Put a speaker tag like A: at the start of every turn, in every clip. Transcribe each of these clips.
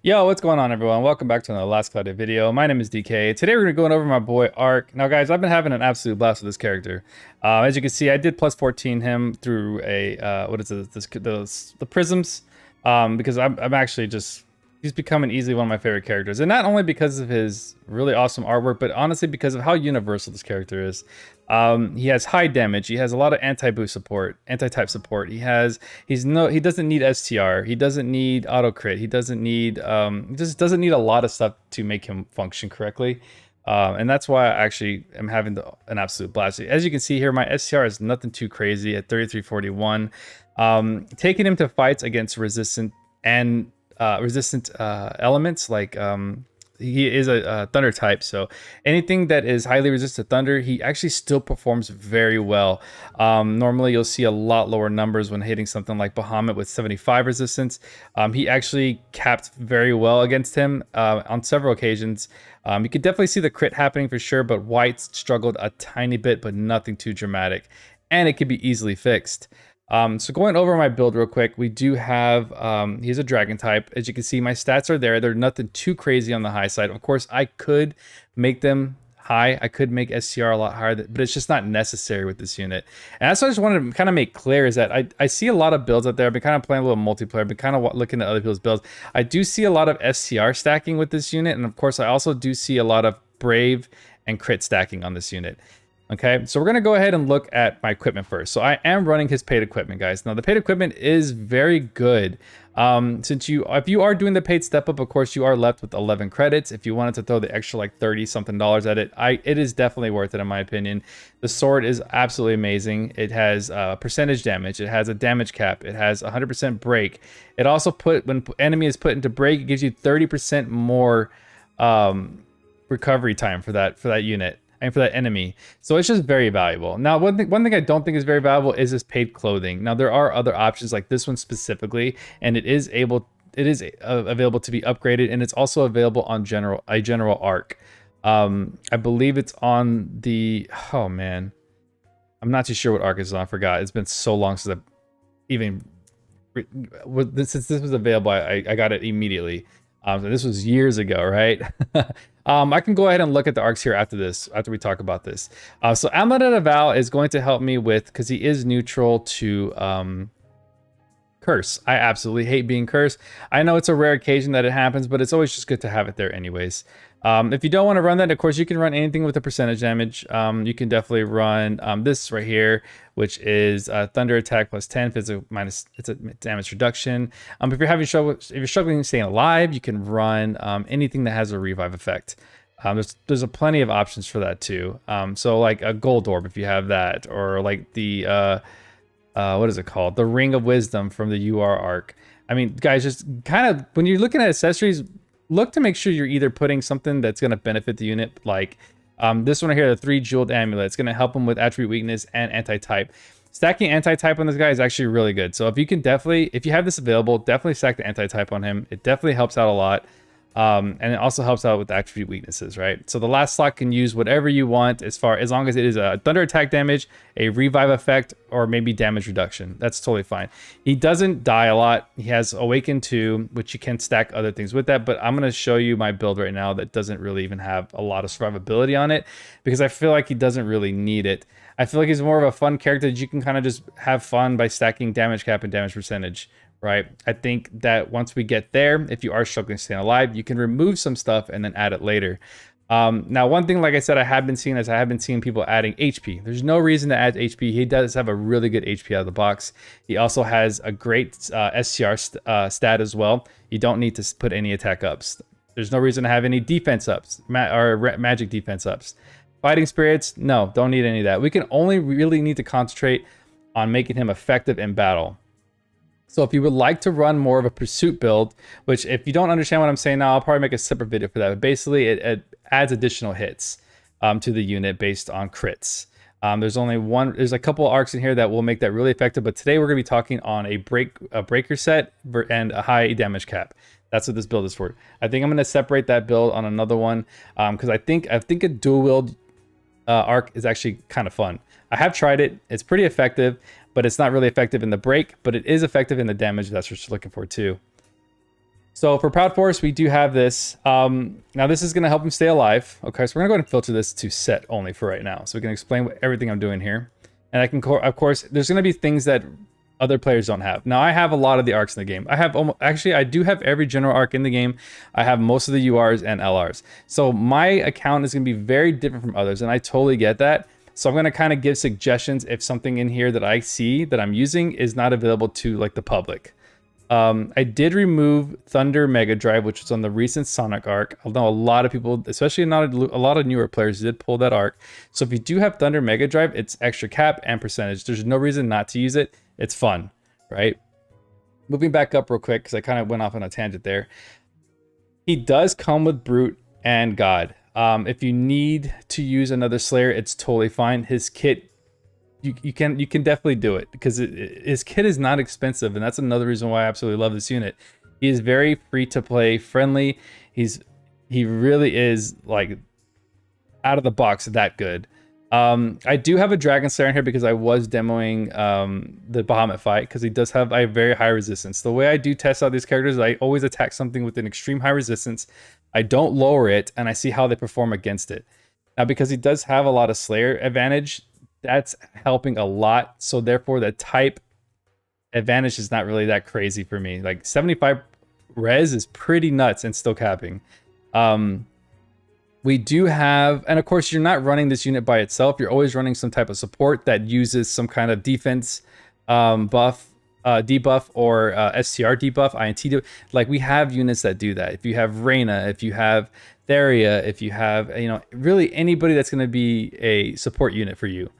A: Yo, what's going on, everyone? Welcome back to another Last Cloudia video. My name is DK. Today we're going to be going over my boy Arkh. Now, guys, I've been having an absolute blast with this character. As you can see, I did plus 14 him through a what is it? The prisms, because I'm actually just he's becoming easily one of my favorite characters, and not only because of his really awesome artwork, but honestly because of how universal this character is. He has high damage. He has a lot of anti-boost support, anti-type support. He doesn't need STR. He doesn't need auto crit. He doesn't need he just doesn't need a lot of stuff to make him function correctly. And that's why I actually am having an absolute blast. As you can see here, my STR is nothing too crazy at 3341. Taking him to fights against resistant elements like he is a thunder type, so anything that is highly resistant to thunder, he actually still performs very well. Normally you'll see a lot lower numbers when hitting something like Bahamut with 75 resistance. He actually capped very well against him on several occasions. You could definitely see the crit happening for sure, but whites struggled a tiny bit, but nothing too dramatic, and it could be easily fixed. So going over my build real quick, we do have, he's a dragon type. As you can see, my stats are there. They're nothing too crazy on the high side. Of course, I could make them high. I could make SCR a lot higher, but it's just not necessary with this unit. And that's what I just wanted to kind of make clear is that I see a lot of builds out there. I've been kind of playing a little multiplayer. I've been kind of looking at other people's builds. I do see a lot of SCR stacking with this unit. And of course, I also do see a lot of Brave and crit stacking on this unit. Okay, so we're going to go ahead and look at my equipment first. So I am running his paid equipment, guys. Now, the paid equipment is very good. If you are doing the paid step up, of course, you are left with 11 credits. If you wanted to throw the extra like $30-something at it, it is definitely worth it in my opinion. The sword is absolutely amazing. It has percentage damage. It has a damage cap. It has 100% break. It also when enemy is put into break, it gives you 30% more recovery time for that unit and for that enemy. So it's just very valuable. Now, one thing I don't think is very valuable is this paid clothing. Now, there are other options like this one specifically, and it is available to be upgraded, and it's also available on general Arkh. I believe it's on the, oh man, I'm not too sure what Arkh is on. I forgot. It's been so long since I've even since this was available. I got it immediately. So this was years ago, right? I can go ahead and look at the arcs here after we talk about this. So Amulet of Val is going to help me with, because he is neutral to curse. I absolutely hate being cursed. I know it's a rare occasion that it happens, but it's always just good to have it there anyways. If you don't want to run that, of course, you can run anything with a percentage damage. You can definitely run this right here, which is thunder attack plus 10, physical minus, it's a damage reduction. If you're struggling staying alive, you can run anything that has a revive effect. There's a plenty of options for that too. So like a gold orb if you have that, or like the what is it called? The Ring of Wisdom from the UR Arkh. I mean, guys, just kind of when you're looking at accessories, look to make sure you're either putting something that's going to benefit the unit, like this one right here, the 3 jeweled amulet. It's going to help him with attribute weakness and anti-type. Stacking anti-type on this guy is actually really good. So if you have this available, definitely stack the anti-type on him. It definitely helps out a lot. And it also helps out with attribute weaknesses, right? So the last slot can use whatever you want as long as it is a thunder attack damage, a revive effect, or maybe damage reduction. That's totally fine. He doesn't die a lot. He has Awaken 2, which you can stack other things with that, but I'm going to show you my build right now that doesn't really even have a lot of survivability on it, because I feel like he doesn't really need it. I feel like he's more of a fun character that you can kind of just have fun by stacking damage cap and damage percentage. Right, I think that once we get there, if you are struggling to stay alive, you can remove some stuff and then add it later. Now, one thing, like I said, I have been seeing people adding HP. There's no reason to add HP. He does have a really good HP out of the box. He also has a great SCR stat as well. You don't need to put any attack ups. There's no reason to have any defense ups or magic defense ups. Fighting spirits, no, don't need any of that. We can only really need to concentrate on making him effective in battle. So if you would like to run more of a pursuit build, which if you don't understand what I'm saying now, I'll probably make a separate video for that. But basically, it adds additional hits to the unit based on crits. There's a couple arcs in here that will make that really effective. But today we're going to be talking on a breaker set and a high damage cap. That's what this build is for. I think I'm going to separate that build on another one because I think a dual wield Arkh is actually kind of fun. I have tried it. It's pretty effective, but it's not really effective in the break, but it is effective in the damage. That's what you're looking for too. So for Proud Force, we do have this. Now this is going to help him stay alive. Okay, so we're going to go ahead and filter this to set only for right now. So we can explain everything I'm doing here. And I can, of course, there's going to be things that other players don't have. Now I have a lot of the arcs in the game. I have actually, I do have every general arc in the game. I have most of the URs and LRs. So my account is going to be very different from others, and I totally get that. So I'm going to kind of give suggestions if something in here that I see that I'm using is not available to like the public. I did remove Thunder Mega Drive, which was on the recent Sonic arc. Although a lot of people, especially not a lot of newer players, did pull that arc. So if you do have Thunder Mega Drive, it's extra cap and percentage. There's no reason not to use it. It's fun, right? Moving back up real quick, because I kind of went off on a tangent there. He does come with Brute and God. If you need to use another Slayer, it's totally fine. His kit, you can definitely do it, because his kit is not expensive, and that's another reason why I absolutely love this unit. He is very free to play, friendly. He really is like out of the box that good. I do have a Dragon Slayer in here because I was demoing the Bahamut fight, because he does have a very high resistance. The way I do test out these characters is I always attack something with an extreme high resistance. I don't lower it, and I see how they perform against it. Now, because he does have a lot of Slayer advantage, that's helping a lot. So therefore, the type advantage is not really that crazy for me. Like 75 res is pretty nuts and still capping. We do have, and of course, you're not running this unit by itself. You're always running some type of support that uses some kind of defense buff, debuff, or STR debuff, INT. Like, we have units that do that. If you have Reyna, if you have Theria, if you have, really anybody that's going to be a support unit for you,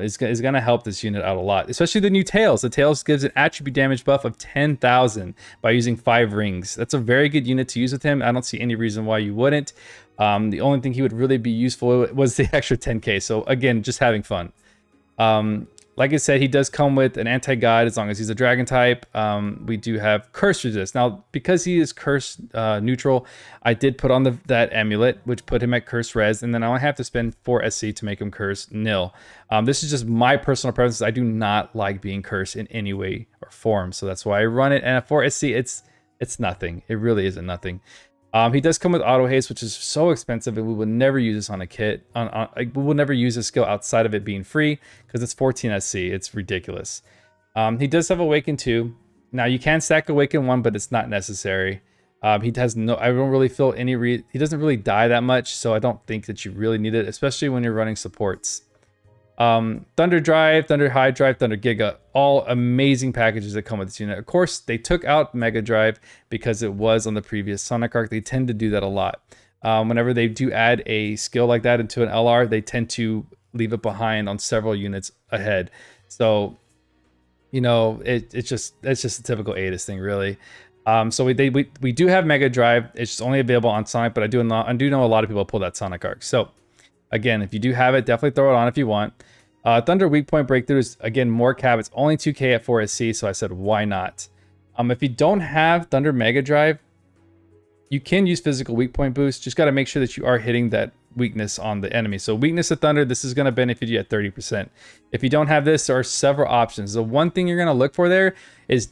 A: is going to help this unit out a lot. Especially the new Tails. The Tails gives an attribute damage buff of 10,000 by using 5 rings. That's a very good unit to use with him. I don't see any reason why you wouldn't. The only thing he would really be useful was the extra 10k. So again, just having fun. Like I said, he does come with an anti-god as long as he's a dragon type. We do have curse resist. Now, because he is curse neutral, I did put on that amulet, which put him at curse res, and then I only have to spend 4 SC to make him curse nil. This is just my personal preference. I do not like being cursed in any way or form, so that's why I run it. And at 4 SC, it's nothing. It really isn't nothing. He does come with auto haste, which is so expensive, and we will never use this on a kit. We will never use this skill outside of it being free, because it's 14 SC. It's ridiculous. He does have Awaken 2. Now, you can stack Awaken 1, but it's not necessary. He has no. I don't really feel any. He doesn't really die that much, so I don't think that you really need it, especially when you're running supports. Thunder Drive, Thunder High Drive, Thunder Giga, all amazing packages that come with this unit. Of course, they took out Mega Drive because it was on the previous Sonic arc. They tend to do that a lot. Whenever they do add a skill like that into an LR, they tend to leave it behind on several units ahead. So, it's just a typical ATIS thing, really. So we do have Mega Drive. It's just only available on Sonic, but I do know a lot of people pull that Sonic arc. So again, if you do have it, definitely throw it on if you want. Thunder Weak Point Breakthrough is, again, more cap. It's only 2k at 4 SC, so I said, why not? If you don't have Thunder Mega Drive, you can use Physical Weak Point Boost. Just got to make sure that you are hitting that weakness on the enemy. So Weakness of Thunder, this is going to benefit you at 30%. If you don't have this, there are several options. The one thing you're going to look for there is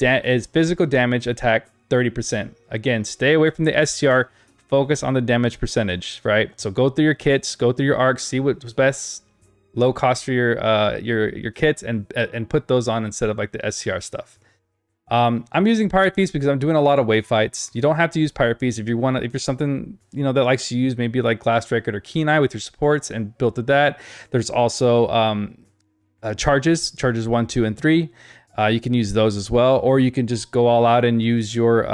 A: physical damage attack 30%. Again, stay away from the STR. Focus on the damage percentage, right? So go through your kits, go through your arcs, see what's best, low cost for your kits, and put those on instead of like the SCR stuff. I'm using Pirate Feast because I'm doing a lot of wave fights. You don't have to use Pirate Feast if you're something that likes to use maybe like Glass Record or Keen Eye with your supports and built to that. There's also charges 1, 2, and 3. You can use those as well, or you can just go all out and use your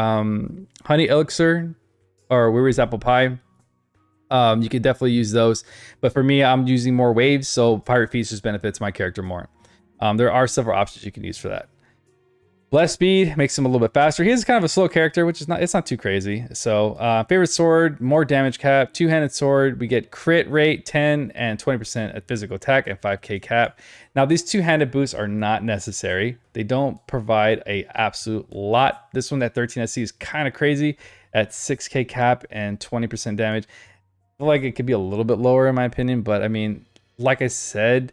A: Honey Elixir or Weary's Apple Pie. You can definitely use those, but for me, I'm using more waves, so Pirate Feast just benefits my character more. There are several options you can use for that. Bless Speed makes him a little bit faster. He is kind of a slow character, which is not too crazy. So favorite sword, more damage cap, two-handed sword. We get crit rate 10 and 20% at physical attack and 5k cap. Now these two-handed boosts are not necessary. They don't provide a absolute lot. This one at 13 SC is kind of crazy at 6k cap and 20% damage. I feel like it could be a little bit lower in my opinion, but I mean, like I said,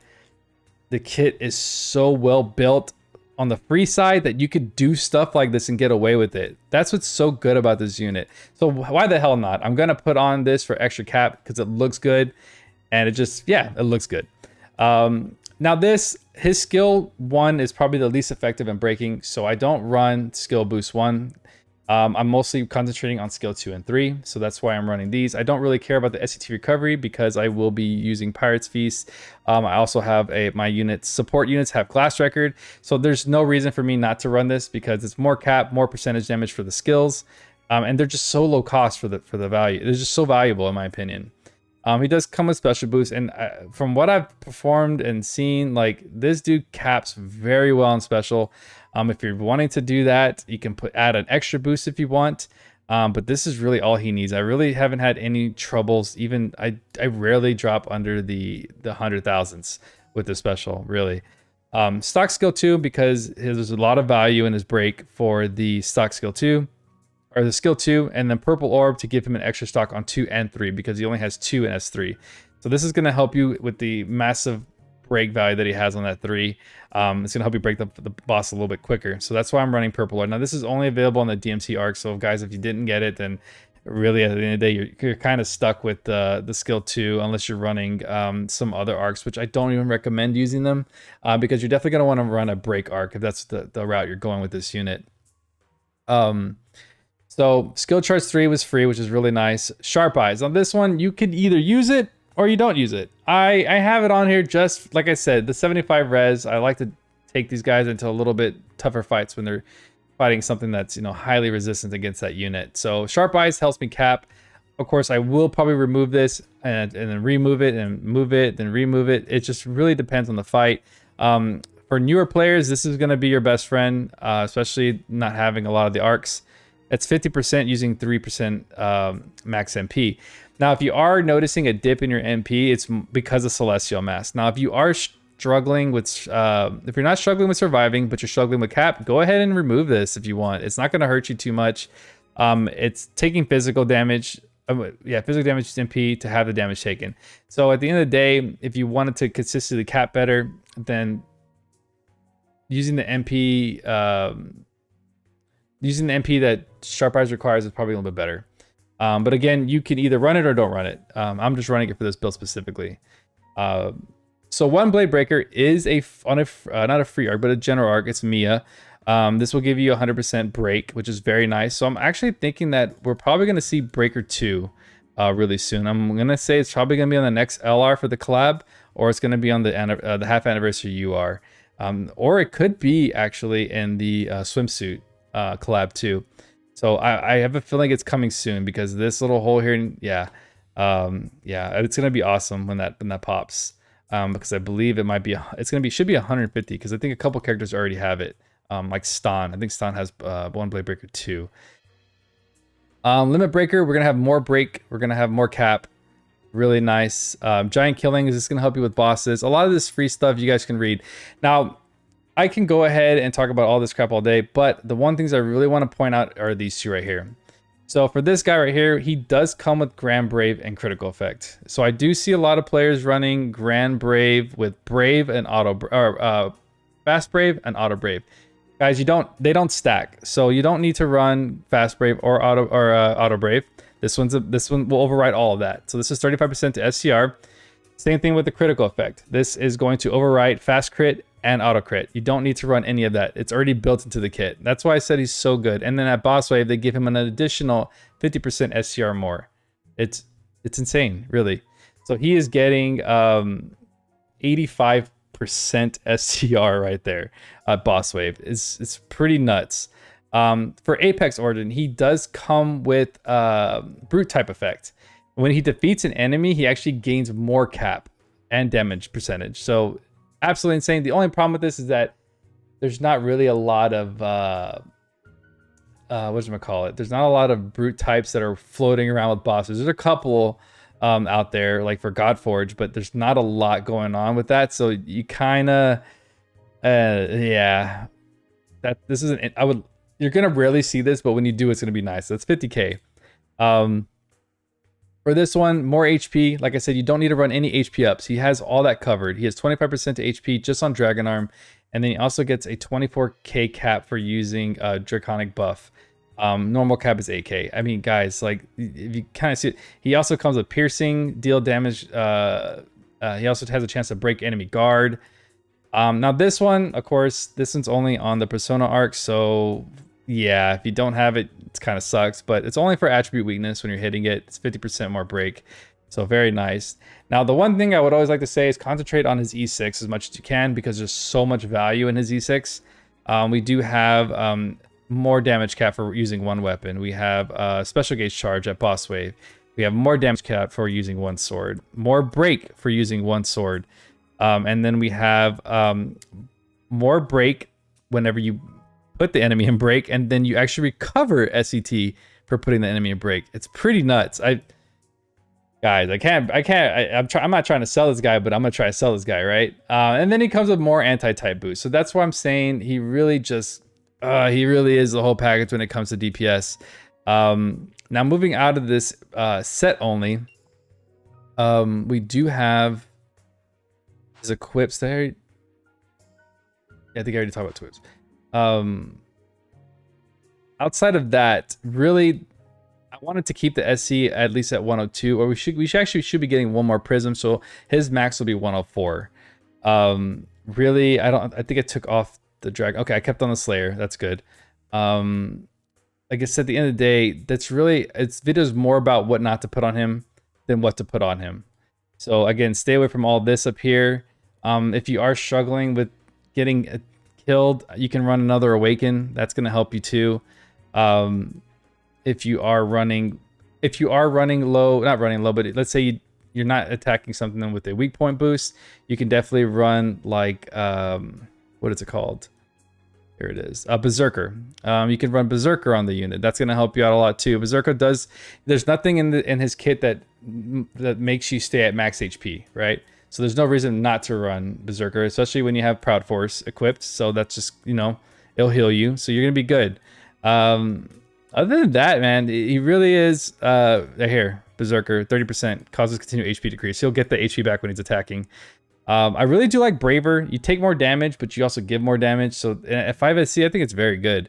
A: the kit is so well built. on the free side that you could do stuff like this and get away with it. That's what's so good about this unit. So why the hell not? I'm gonna put on this for extra cap because it looks good, and it just, yeah, it looks good. Now his skill 1 is probably the least effective in breaking, so I don't run skill boost 1. I'm mostly concentrating on skill 2 and 3, so that's why I'm running these. I don't really care about the SCT recovery because I will be using Pirate's Feast. I also have my support units have Glass Record, so there's no reason for me not to run this because it's more cap, more percentage damage for the skills, and they're just so low cost for the value. They're just so valuable in my opinion. He does come with special boost, and from what I've performed and seen, like, this dude caps very well in special. If you're wanting to do that, you can add an extra boost if you want, but this is really all he needs. I really haven't had any troubles. Even I rarely drop under the 100,000s with the special, really. Stock skill 2, because there's a lot of value in his break for the stock skill 2. Or the skill 2, and then purple orb to give him an extra stock on 2 and 3 because he only has 2 in S3. So this is going to help you with the massive break value that he has on that 3. It's going to help you break the boss a little bit quicker. So that's why I'm running purple orb. Now this is only available on the DMC Arkh. So guys, if you didn't get it, then really at the end of the day, you're kind of stuck with the skill 2 unless you're running some other arcs, which I don't even recommend using them because you're definitely going to want to run a break arc if that's the route you're going with this unit. So skill charge 3 was free, which is really nice. Sharp Eyes. On this one, you could either use it or you don't use it. I have it on here just, like I said, the 75 res. I like to take these guys into a little bit tougher fights when they're fighting something that's, highly resistant against that unit. So Sharp Eyes helps me cap. Of course, I will probably remove this and then remove it and move it, then remove it. It just really depends on the fight. For newer players, this is going to be your best friend, especially not having a lot of the arcs. It's 50% using 3% max MP. Now, if you are noticing a dip in your MP, it's because of Celestial Mask. Now, if you are struggling with, if you're not struggling with surviving, but you're struggling with cap, go ahead and remove this if you want. It's not going to hurt you too much. It's taking physical damage. Physical damage is MP to have the damage taken. So at the end of the day, if you wanted to consistently cap better, then using the MP, that Sharp Eyes requires is probably a little bit better. But again, you can either run it or don't run it. I'm just running it for this build specifically. So one Blade Breaker is not a free arc, but a general arc. It's Mia. This will give you 100% break, which is very nice. So I'm actually thinking that we're probably going to see Breaker 2 really soon. I'm going to say it's probably going to be on the next LR for the collab, or it's going to be on the half anniversary UR. Or it could be actually in the swimsuit collab too. So I have a feeling it's coming soon because this little hole here, it's gonna be awesome when that pops. Because I believe should be 150 because I think a couple characters already have it. Like Stan, I think Stan has one Blade Breaker 2. Limit Breaker, we're gonna have more break. We're gonna have more cap. Really nice. Giant Killing is just gonna help you with bosses. A lot of this free stuff you guys can read. Now, I can go ahead and talk about all this crap all day, but the one things I really want to point out are these two right here. So for this guy right here, he does come with Grand Brave and Critical Effect. So I do see a lot of players running Grand Brave with Brave and Fast Brave and Auto Brave. Guys, they don't stack. So you don't need to run Fast Brave or Auto Brave. This one will override all of that. So this is 35% to SCR. Same thing with the Critical Effect. This is going to override Fast Crit and Auto Crit. You don't need to run any of that. It's already built into the kit. That's why I said he's so good. And then at Boss Wave, they give him an additional 50% SCR more. It's insane, really. So he is getting 85% SCR right there at Boss Wave. It's pretty nuts. For Apex Origin, he does come with Brute type effect. When he defeats an enemy, he actually gains more cap and damage percentage. So absolutely insane. The only problem with this is that there's not really a lot of whatchamacallit. There's not a lot of brute types that are floating around with bosses. There's a couple out there, like for Godforge, but there's not a lot going on with that. So you kind of, that this isn't. You're gonna rarely see this, but when you do, it's gonna be nice. That's 50k. For this one, more HP. Like I said, you don't need to run any HP ups. He has all that covered. He has 25% to HP just on Dragon Arm. And then he also gets a 24k cap for using Draconic buff. Normal cap is 8k. I mean, guys, like, if you kind of see it, he also comes with piercing, deal damage. He also has a chance to break enemy guard. Now this one, of course, this one's only on the Persona Arkh, so yeah, if you don't have it, it kind of sucks, but it's only for attribute weakness when you're hitting it. It's 50% more break, so very nice. Now, the one thing I would always like to say is concentrate on his E6 as much as you can, because there's so much value in his E6. We do have more damage cap for using one weapon. We have special gauge charge at boss wave. We have more damage cap for using one sword, more break for using one sword. And then we have more break whenever you put the enemy in break, and then you actually recover SCT for putting the enemy in break. It's pretty nuts. Guys, I'm not trying to sell this guy, but I'm gonna try to sell this guy, right? And then he comes with more anti-type boost. So that's why I'm saying he really is the whole package when it comes to DPS. Now moving out of this set only, we do have his equips there. I think I already talked about equips. Outside of that, really, I wanted to keep the SC at least at 102, or we should be getting one more prism, so his max will be 104. Really, I think I took off the drag. Okay, I kept on the Slayer. That's good. Like I said, at the end of the day, that's really, it's videos more about what not to put on him than what to put on him. So again, stay away from all this up here. If you are struggling with getting killed, you can run another Awaken. That's going to help you too. If you are running low, not running low, but let's say you're not attacking something with a weak point boost, you can definitely run like, what is it called? Here it is, Berserker. You can run Berserker on the unit. That's going to help you out a lot too. Berserker there's nothing in his kit that makes you stay at max HP, right? So there's no reason not to run Berserker, especially when you have Proud Force equipped. So that's just, it'll heal you. So you're going to be good. Other than that, man, he really is, here, Berserker, 30%, causes continued HP decrease. He'll get the HP back when he's attacking. I really do like Braver. You take more damage, but you also give more damage. So at 5 SC, I think it's very good.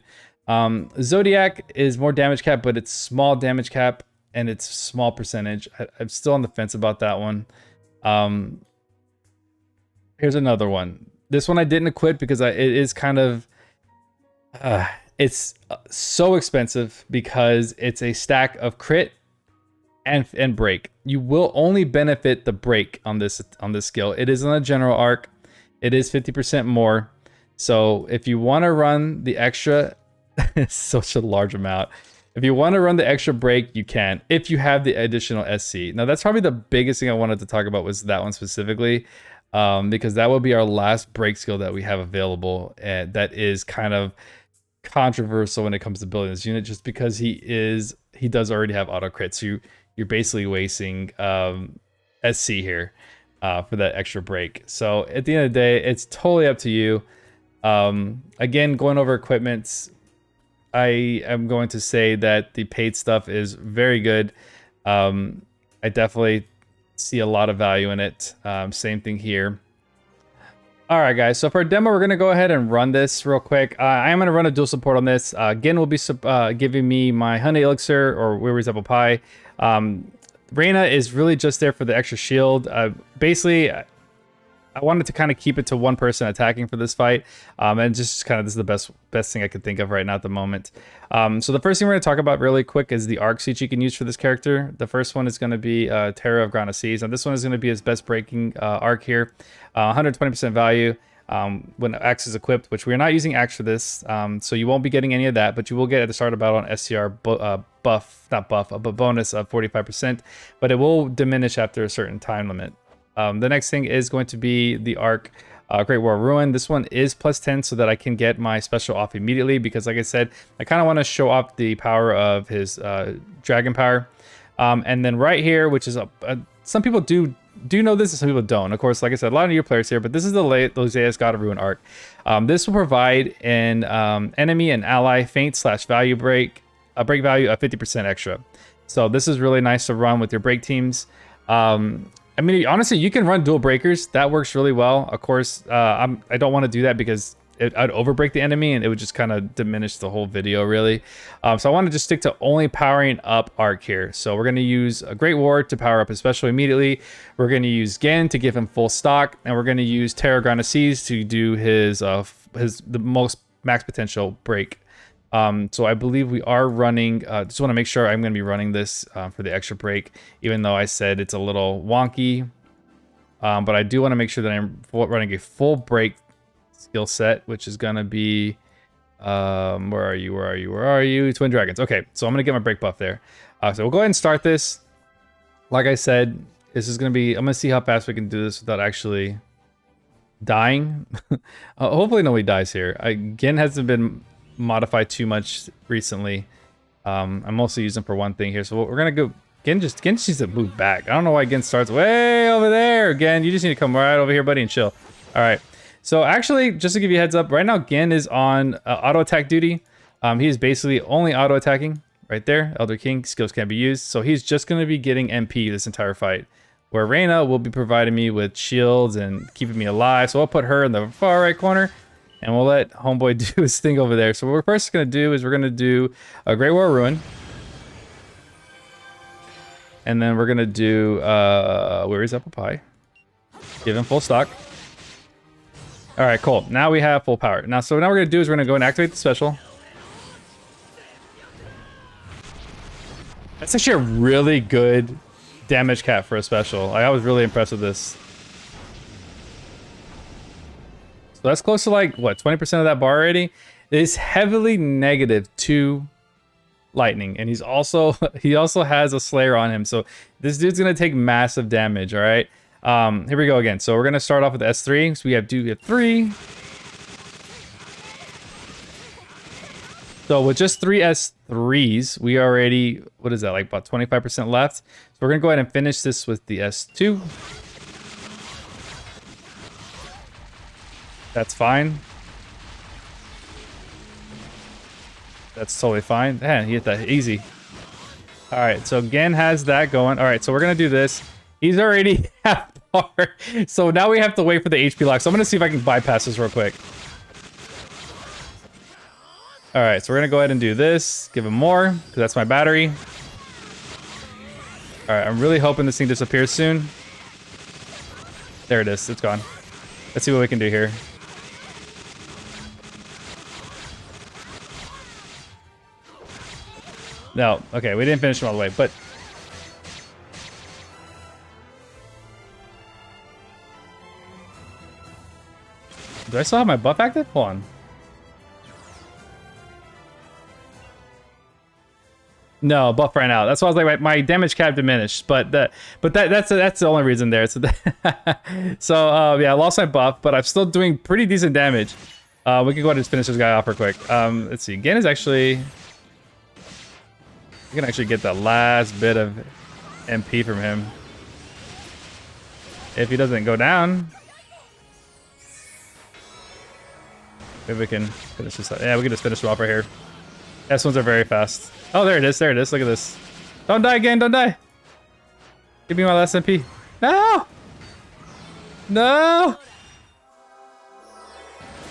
A: Zodiac is more damage cap, but it's small damage cap, and it's small percentage. I'm still on the fence about that one. Here's another one. This one I didn't equip because it is kind of... it's so expensive because it's a stack of crit and break. You will only benefit the break on this skill. It is on a general arc. It is 50% more. So if you want to run the extra, it's such a large amount. If you want to run the extra break, you can, if you have the additional SC. Now that's probably the biggest thing I wanted to talk about, was that one specifically, because that will be our last break skill that we have available, and that is kind of controversial when it comes to building this unit, just because he does already have auto crit. So you're basically wasting SC here for that extra break. So at the end of the day, it's totally up to you. Again, going over equipments, I am going to say that the paid stuff is very good. I definitely see a lot of value in it. Same thing here. All right, guys. So for a demo, we're going to go ahead and run this real quick. I am going to run a dual support on this. Again, will be giving me my Honey Elixir or Weary's Apple Pie. Reyna is really just there for the extra shield. Basically, I wanted to kind of keep it to one person attacking for this fight. And just kind of, this is the best thing I could think of right now at the moment. So the first thing we're going to talk about really quick is the Arkh suit you can use for this character. The first one is going to be Terror of Grana Seas. And this one is going to be his best breaking Arkh here. 120% value when Axe is equipped, which we're not using Axe for this. So you won't be getting any of that, but you will get at the start of battle an SCR bonus of 45%, but it will diminish after a certain time limit. The next thing is going to be the Arkh Great War Ruin. This one is +10 so that I can get my special off immediately, because like I said, I kind of want to show off the power of his dragon power. And then right here, which is some people do know this and some people don't. Of course, like I said, a lot of new players here, but this is the Losea's God of Ruin Arkh. This will provide an enemy and ally feint/value break value of 50% extra. So this is really nice to run with your break teams. I mean, honestly, you can run dual breakers. That works really well. Of course, I don't want to do that because I'd overbreak the enemy and it would just kind of diminish the whole video, really. So I want to just stick to only powering up Arkh here. So we're going to use a Great War to power up his special immediately. We're going to use Gen to give him full stock, and we're going to use Grana Seas to do the most max potential break. So I believe we are running, just want to make sure I'm going to be running this for the extra break, even though I said it's a little wonky. But I do want to make sure that I'm running a full break skill set, which is going to be, where are you? Twin Dragons. Okay, so I'm going to get my break buff there. So we'll go ahead and start this. Like I said, this is going to be, I'm going to see how fast we can do this without actually dying. Hopefully nobody dies here. Gen hasn't been modified too much recently. I'm mostly using for one thing here, so we're gonna go. Gen just needs to move back. I don't know why Gen starts way over there. Gen, you just need to come right over here, buddy, and chill. All right. So actually, just to give you a heads up, right now Gen is on auto attack duty. He is basically only auto attacking right there. Elder King skills can't be used, so he's just gonna be getting MP this entire fight. Where Reyna will be providing me with shields and keeping me alive. So I'll put her in the far right corner. And we'll let Homeboy do his thing over there. So what we're first going to do is we're going to do a Great War Ruin. And then we're going to do, where is Apple Pie? Give him full stock. All right, cool. Now we have full power. Now we're going to do is we're going to go and activate the special. That's actually a really good damage cap for a special. I was really impressed with this. So that's close to like, what, 20% of that bar already? It is heavily negative to lightning. And he also has a Slayer on him. So this dude's going to take massive damage, all right? Here we go again. So we're going to start off with S3. So we have 3. So with just 3 S3s, we already, what is that, like about 25% left? So we're going to go ahead and finish this with the S2. That's fine. That's totally fine. Man, he hit that easy. All right, so Gen has that going. All right, so we're going to do this. He's already half bar. So now we have to wait for the HP lock. So I'm going to see if I can bypass this real quick. All right, so we're going to go ahead and do this. Give him more, because that's my battery. All right, I'm really hoping this thing disappears soon. There it is. It's gone. Let's see what we can do here. No, okay, we didn't finish him all the way, but... Do I still have my buff active? Hold on. No, buff ran out. That's why I was like, my damage cap diminished, but that's the only reason there. So, yeah, I lost my buff, but I'm still doing pretty decent damage. We can go ahead and finish this guy off real quick. Let's see. Gen is actually... We can actually get the last bit of MP from him. If he doesn't go down. Maybe we can finish this up. Yeah, we can just finish him off right here. S1s are very fast. Oh, there it is. There it is. Look at this. Don't die again. Don't die. Give me my last MP. No! No!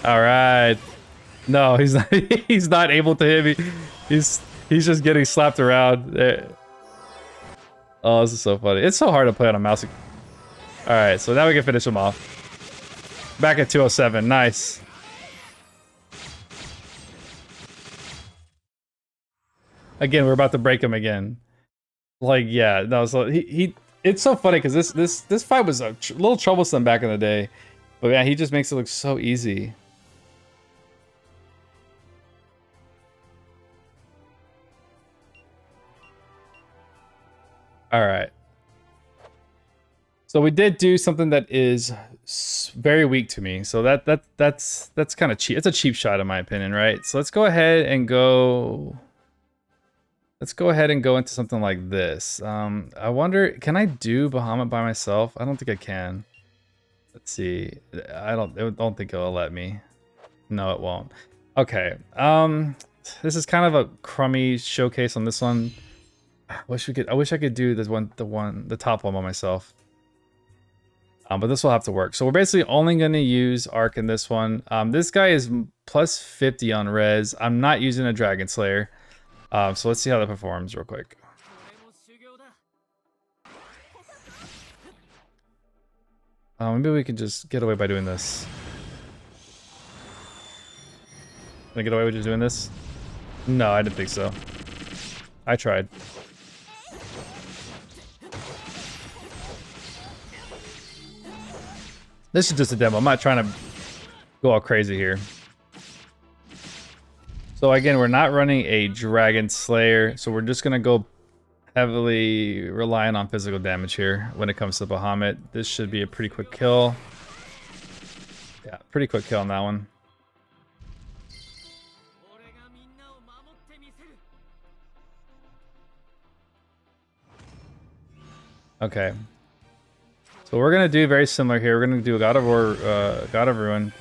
A: All right. No, he's not. He's not able to hit me. He's just getting slapped around. Oh, this is so funny. It's so hard to play on a mouse. All right, so now we can finish him off. Back at 207. Nice. Again, we're about to break him again. Like, yeah, no. So he. It's so funny because this fight was a little troublesome back in the day, but yeah, he just makes it look so easy. All right. So we did do something that is very weak to me. So that's kind of cheap. It's a cheap shot in my opinion, right? So let's go ahead and go. Let's go ahead and go into something like this. I wonder, can I do Bahamut by myself? I don't think I can. Let's see. I don't think it'll let me. No, it won't. Okay. This is kind of a crummy showcase on this one. I wish I could do this one, the top one by myself. But this will have to work. So we're basically only going to use Arkh in this one. This guy is plus 50 on res. I'm not using a Dragon Slayer. So let's see how that performs real quick. Maybe we can just get away by doing this. Can I get away with just doing this? No, I didn't think so. I tried. This is just a demo. I'm not trying to go all crazy here. So again, we're not running a Dragon Slayer, so we're just gonna go heavily relying on physical damage here when it comes to Bahamut. This should be a pretty quick kill. Yeah, pretty quick kill on that one. Okay. So we're gonna do very similar here. We're gonna do a God of War, God of Ruin.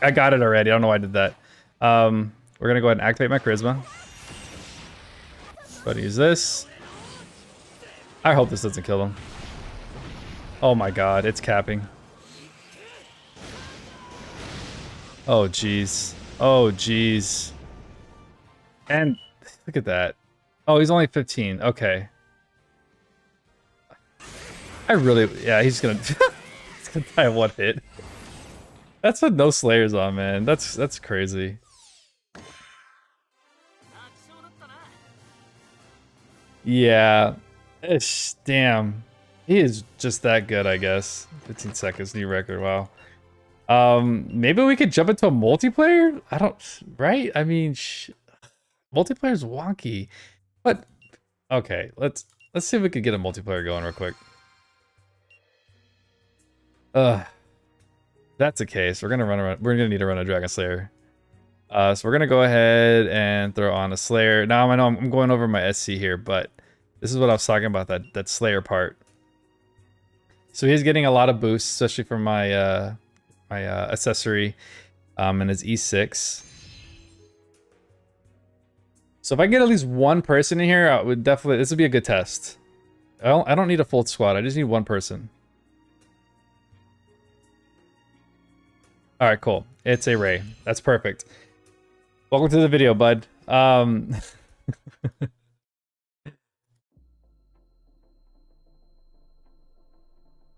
A: I got it already. I don't know why I did that. We're gonna go ahead and activate my charisma. But use this. I hope this doesn't kill him. Oh my god, it's capping. Oh jeez. Oh jeez. And look at that. Oh, he's only 15. Okay. Yeah, he's gonna he's gonna die in one hit. That's with no slayers on, man. That's crazy. Yeah. Ish, damn. He is just that good, I guess. 15 seconds, new record, wow. Maybe we could jump into a multiplayer? I don't, right? I mean, multiplayer's wonky. But okay, let's see if we could get a multiplayer going real quick. That's the case. We're gonna need to run a Dragon Slayer. So we're gonna go ahead and throw on a Slayer. Now I know I'm going over my SC here, but this is what I was talking about, that Slayer part. So he's getting a lot of boosts, especially from my accessory, and his E6. So if I can get at least one person in here, I would definitely. This would be a good test. I don't need a full squad. I just need one person. All right, cool. It's a Ray. That's perfect. Welcome to the video, bud.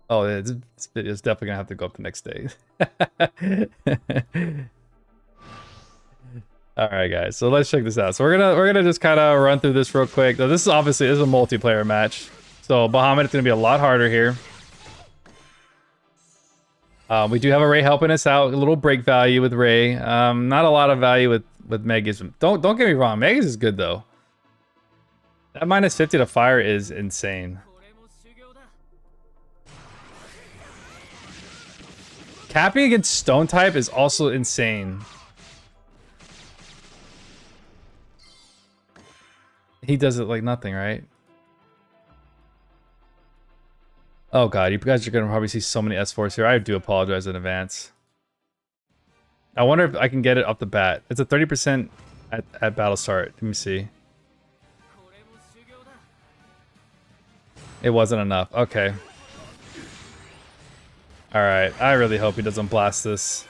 A: Oh, this video is definitely gonna have to go up the next day. All right, guys. So let's check this out. So we're gonna just kind of run through this real quick. Now, this is a multiplayer match, so Bahamut is gonna be a lot harder here. We do have a Ray helping us out. A little break value with Ray. Not a lot of value with Megas. Don't get me wrong. Megas is good though. That minus 50 to fire is insane. Capping against stone type is also insane. He does it like nothing, right? Oh god, you guys are gonna probably see so many S4s here. I do apologize in advance. I wonder if I can get it up the bat. It's a 30% at battle start. Let me see. It wasn't enough. Okay. Alright, I really hope he doesn't blast this.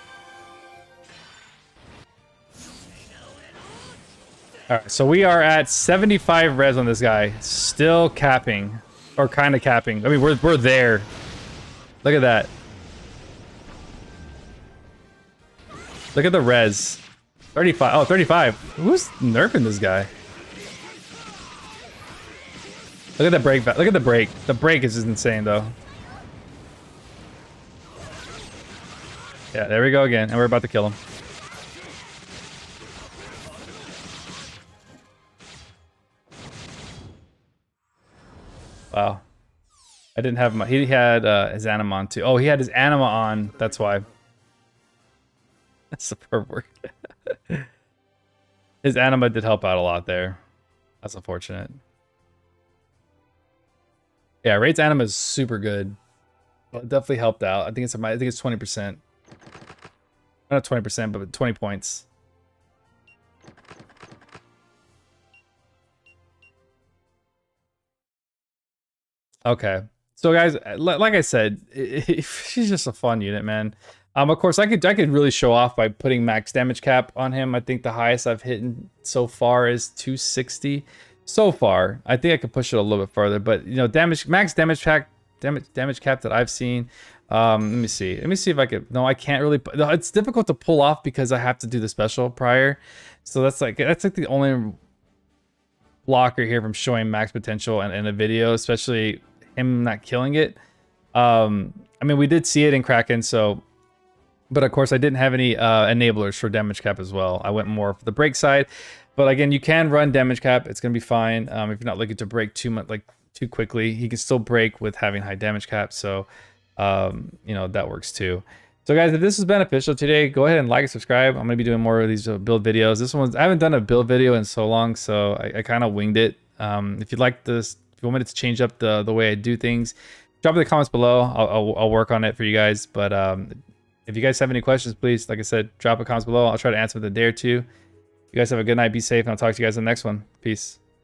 A: Alright, so we are at 75 res on this guy. Still capping. Or kind of capping. I mean, we're there. Look at that. Look at the res. 35. Oh, 35. Who's nerfing this guy? Look at the break. Look at the break. The break is just insane, though. Yeah, there we go again. And we're about to kill him. Wow. I didn't have my... He had his anima on, too. Oh, he had his anima on. That's why. That's superb work. His anima did help out a lot there. That's unfortunate. Yeah, Raid's anima is super good. Well, it definitely helped out. I think it's 20%. Not 20%, but 20 points. Okay. So guys, like I said, she's just a fun unit, man. Of course, I could really show off by putting max damage cap on him. I think the highest I've hit so far is 260. So far, I think I could push it a little bit further, but you know, max damage cap that I've seen. Let me see if I could. No, I can't really. It's difficult to pull off because I have to do the special prior. So that's like the only blocker here from showing max potential in a video, especially him not killing it. I mean, we did see it in Kraken, so, but of course I didn't have any enablers for damage cap as well. I went more for the break side, but again, you can run damage cap. It's gonna be fine. If you're not looking to break too much, like too quickly, he can still break with having high damage cap. So, you know, that works too. So guys, if this is beneficial today, go ahead and like and subscribe. I'm gonna be doing more of these build videos. I haven't done a build video in so long, so I kind of winged it. If you'd like this, if you want me to change up the way I do things, drop in the comments below. I'll work on it for you guys. But if you guys have any questions, please, like I said, drop a comments below. I'll try to answer within a day or two. You guys have a good night. Be safe, and I'll talk to you guys in the next one. Peace.